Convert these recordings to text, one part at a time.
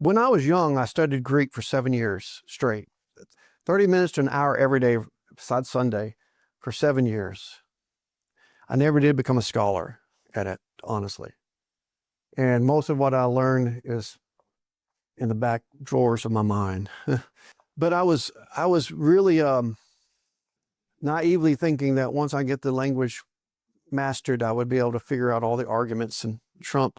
When I was young, I studied Greek for 7 years straight, 30 minutes to an hour every day, besides Sunday, for 7 years. I never did become a scholar at it, honestly. And most of what I learned is in the back drawers of my mind. But I was really naively thinking that once I get the language mastered, I would be able to figure out all the arguments and trump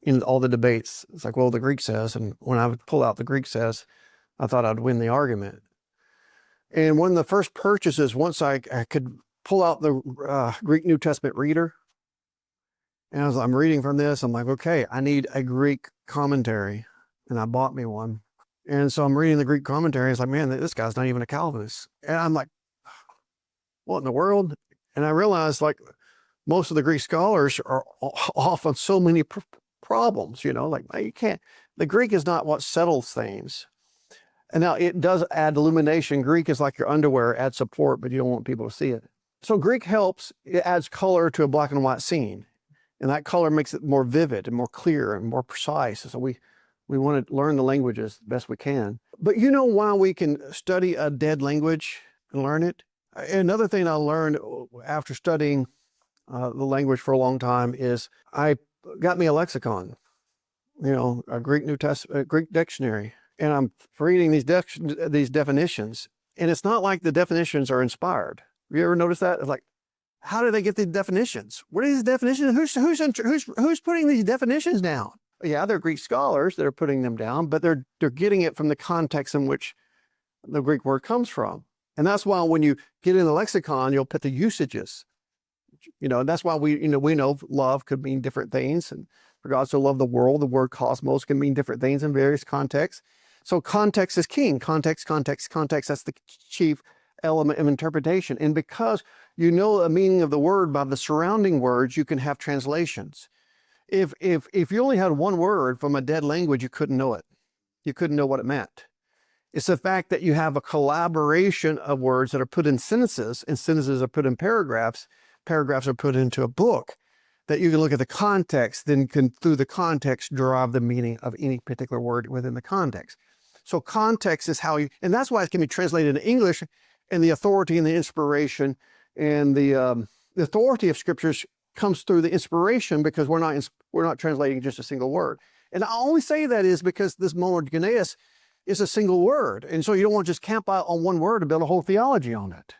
in all the debates. It's like, well, the Greek says, and when I would pull out the Greek says, I thought I'd win the argument. And one of the first purchases, once I could pull out the Greek New Testament reader, and as I'm reading from this, I'm like, okay, I need a Greek commentary. And I bought me one. And so I'm reading the Greek commentary. It's like, man, this guy's not even a Calvinist. And I'm like, what in the world? And I realized, like, most of the Greek scholars are off on so many problems, you know, like, you can't, the Greek is not what settles things. And now it does add illumination. Greek is like your underwear, adds support, but you don't want people to see it. So Greek helps, it adds color to a black and white scene. And that color makes it more vivid and more clear and more precise. So we want to learn the languages the best we can. But you know why we can study a dead language and learn it? Another thing I learned after studying the language for a long time is I got me a lexicon, you know, a Greek Greek dictionary. And I'm reading these definitions, and it's not like the definitions are inspired. Have you ever noticed that? It's like, how do they get these definitions? What are these definitions? Who's putting these definitions down? Yeah, they're Greek scholars that are putting them down, but they're getting it from the context in which the Greek word comes from. And that's why when you get in the lexicon, you'll put the usages. You know, that's why we know love could mean different things. And for God so loved the world, the word cosmos can mean different things in various contexts. So context is king. Context, that's the chief element of interpretation. And because you know the meaning of the word by the surrounding words, you can have translations. If you only had one word from a dead language, you couldn't know it. You couldn't know what it meant. It's the fact that you have a collaboration of words that are put in sentences, and sentences are put in paragraphs. Paragraphs are put into a book, that you can look at the context, then can, through the context, derive the meaning of any particular word within the context. So context is how you, and that's why it can be translated into English, and the authority and the inspiration and the authority of scriptures comes through the inspiration, because we're not translating just a single word. And I only say that is because this monogeneus is a single word. And so you don't want to just camp out on one word and build a whole theology on it.